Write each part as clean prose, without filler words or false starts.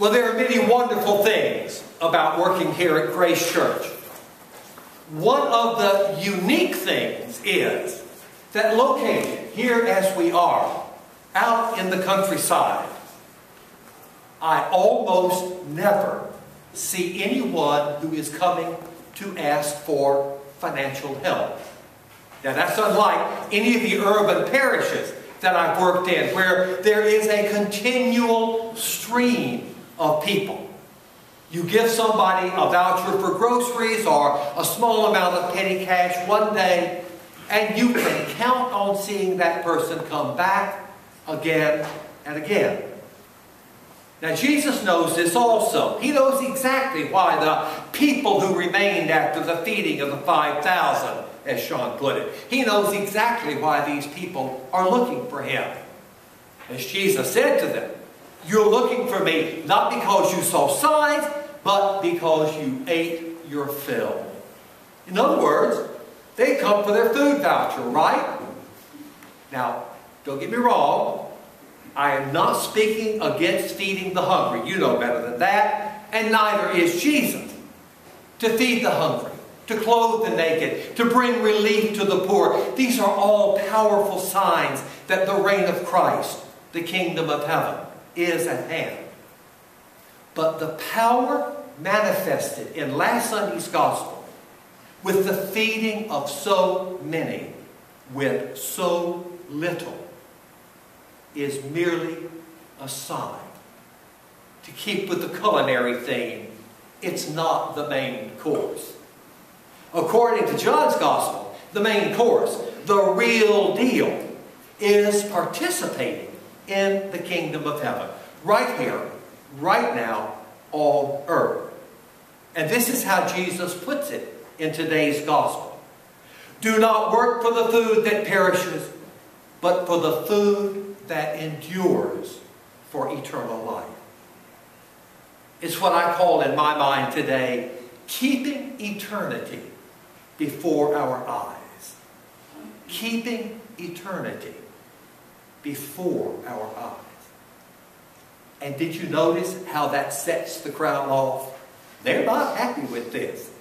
Well, there are many wonderful things about working here at Grace Church. One of the unique things is that located here as we are, out in the countryside, I almost never see anyone who is coming to ask for financial help. Now that's unlike any of the urban parishes that I've worked in, where there is a continual stream of people. You give somebody a voucher for groceries or a small amount of petty cash one day, and you can count on seeing that person come back again and again. Now Jesus knows this also. He knows exactly why the people who remained after the feeding of the 5,000, as Sean put it, he knows exactly why these people are looking for him. As Jesus said to them, you're looking for me not because you saw signs, but because you ate your fill. In other words, they come for their food voucher, right? Now, don't get me wrong. I am not speaking against feeding the hungry. You know better than that. And neither is Jesus. To feed the hungry, to clothe the naked, to bring relief to the poor. These are all powerful signs that the reign of Christ, the kingdom of heaven, is at hand. But the power manifested in last Sunday's gospel with the feeding of so many with so little is merely a sign. To keep with the culinary theme, it's not the main course. According to John's gospel, the main course, the real deal, is participating in the kingdom of heaven. Right here, right now, on earth. And this is how Jesus puts it in today's gospel. Do not work for the food that perishes, but for the food that endures for eternal life. It's what I call in my mind today, keeping eternity before our eyes. Keeping eternity before our eyes. And did you notice how that sets the crowd off? They're not happy with this.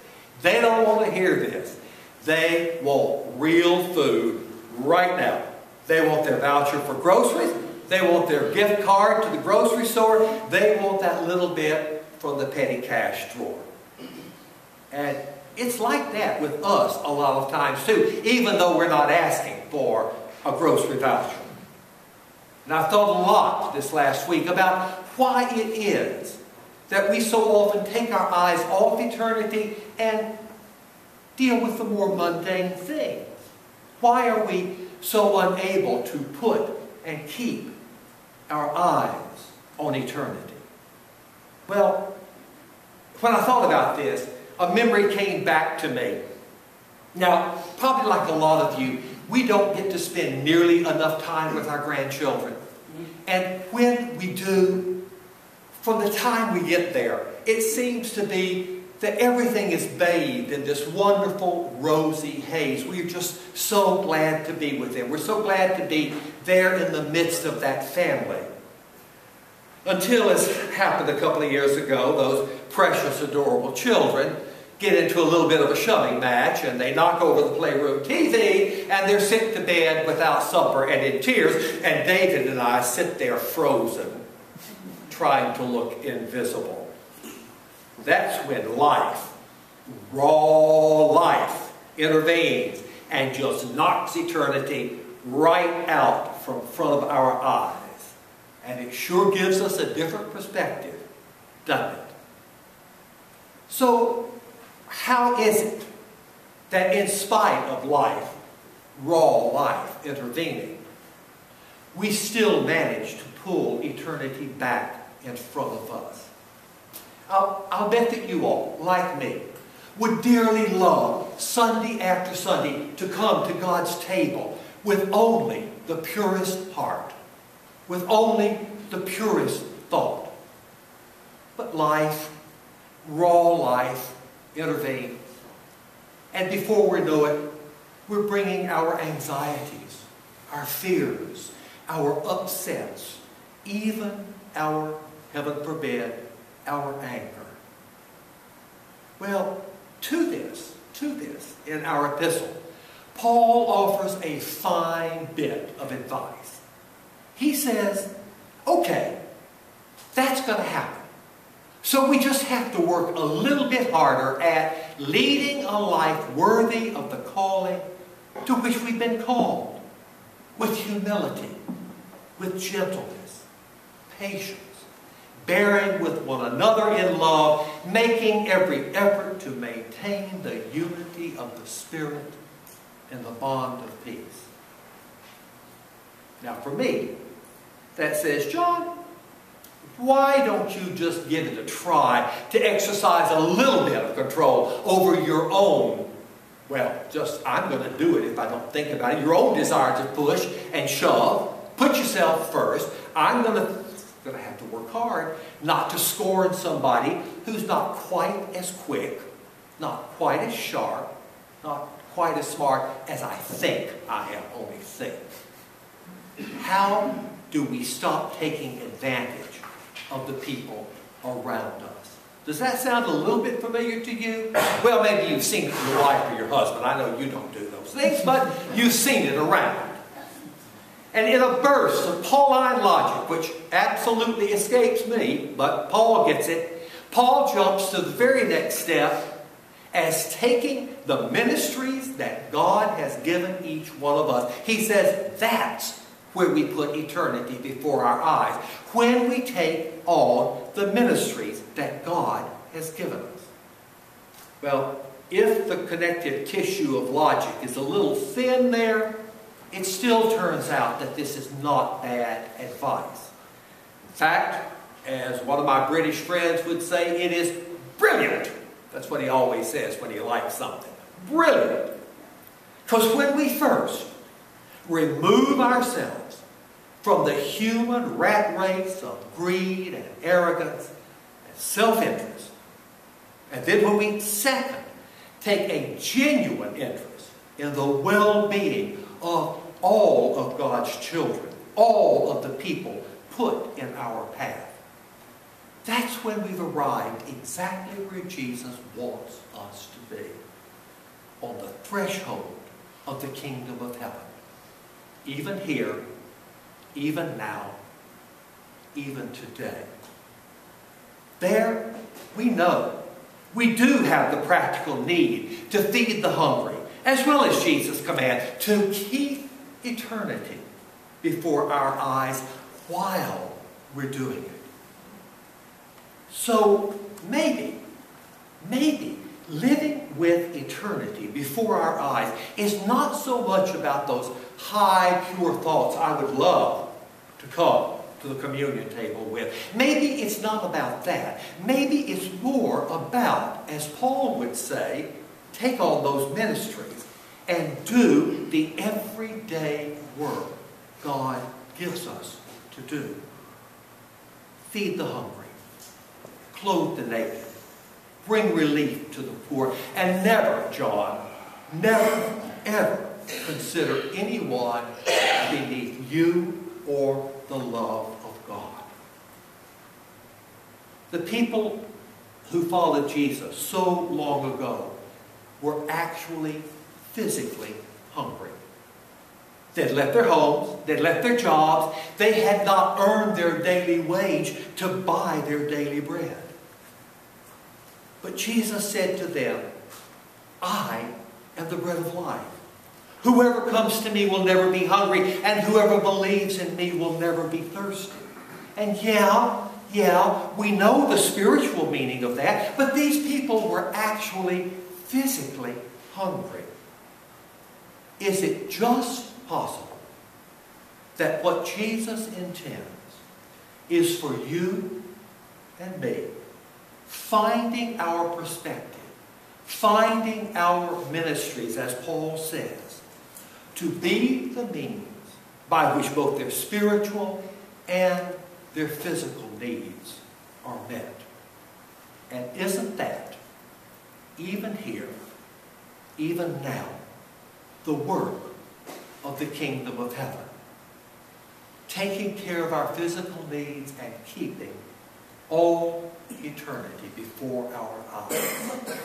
They don't want to hear this. They want real food right now. They want their voucher for groceries. They want their gift card to the grocery store. They want that little bit from the petty cash drawer. And it's like that with us a lot of times too, even though we're not asking for a grocery voucher. And I've thought a lot this last week about why it is that we so often take our eyes off eternity and deal with the more mundane things. Why are we so unable to put and keep our eyes on eternity? Well, when I thought about this, a memory came back to me. Now, probably like a lot of you, we don't get to spend nearly enough time with our grandchildren. And when we do, from the time we get there, it seems to be that everything is bathed in this wonderful rosy haze. We're just so glad to be with them. We're so glad to be there in the midst of that family. Until, as happened a couple of years ago, those precious, adorable children get into a little bit of a shoving match, and they knock over the playroom TV, and they're sent to bed without supper and in tears, and David and I sit there frozen, trying to look invisible. That's when life, raw life, intervenes and just knocks eternity right out from front of our eyes. And it sure gives us a different perspective, doesn't it? So, how is it that in spite of life, raw life intervening, we still manage to pull eternity back in front of us? I'll bet that you all, like me, would dearly love Sunday after Sunday to come to God's table with only the purest heart, with only the purest thought. But life, raw life, intervenes. And before we know it, we're bringing our anxieties, our fears, our upsets, even our, heaven forbid, our anger? Well, to this, in our epistle, Paul offers a fine bit of advice. He says, okay, that's going to happen. So we just have to work a little bit harder at leading a life worthy of the calling to which we've been called, with humility, with gentleness, patience, bearing with one another in love, making every effort to maintain the unity of the Spirit in the bond of peace. Now for me, that says, John, why don't you just give it a try to exercise a little bit of control over your own, well, just I'm going to do it if I don't think about it, your own desire to push and shove. Put yourself first. I'm going to have to work hard not to scorn somebody who's not quite as quick, not quite as sharp, not quite as smart as I think I am, only think. How do we stop taking advantage of the people around us? Does that sound a little bit familiar to you? Well, maybe you've seen it in your wife or your husband. I know you don't do those things, but you've seen it around. And in a burst of Pauline logic, which absolutely escapes me, but Paul gets it, Paul jumps to the very next step as taking the ministries that God has given each one of us. He says that's where we put eternity before our eyes, when we take on the ministries that God has given us. Well, if the connective tissue of logic is a little thin there, it still turns out that this is not bad advice. In fact, as one of my British friends would say, it is brilliant. That's what he always says when he likes something. Brilliant. Because when we first remove ourselves from the human rat race of greed and arrogance and self-interest, and then when we, second, take a genuine interest in the well-being of all of God's children, all of the people put in our path, that's when we've arrived exactly where Jesus wants us to be, on the threshold of the kingdom of heaven. Even here, even now, even today. There, we know we do have the practical need to feed the hungry, as well as Jesus' command to keep eternity before our eyes while we're doing it. So maybe living with eternity before our eyes is not so much about those high, pure thoughts I would love to come to the communion table with. Maybe it's not about that. Maybe it's more about, as Paul would say, take on those ministries and do the everyday work God gives us to do. Feed the hungry, clothe the naked, bring relief to the poor, and never, John, never, ever consider anyone beneath you or the love of God. The people who followed Jesus so long ago were actually physically hungry. They'd left their homes, they'd left their jobs, they had not earned their daily wage to buy their daily bread. But Jesus said to them, I am the bread of life. Whoever comes to me will never be hungry, and whoever believes in me will never be thirsty. And yeah, we know the spiritual meaning of that, but these people were actually physically hungry. Is it just possible that what Jesus intends is for you and me, finding our perspective, finding our ministries, as Paul says, to be the means by which both their spiritual and their physical needs are met? And isn't that, even here, even now, the work of the kingdom of heaven? Taking care of our physical needs and keeping all eternity before our eyes.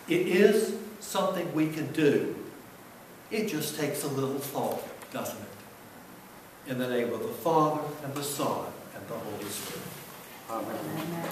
It is something we can do. It just takes a little thought, doesn't it? In the name of the Father, and the Son, and the Holy Spirit. Amen. Amen.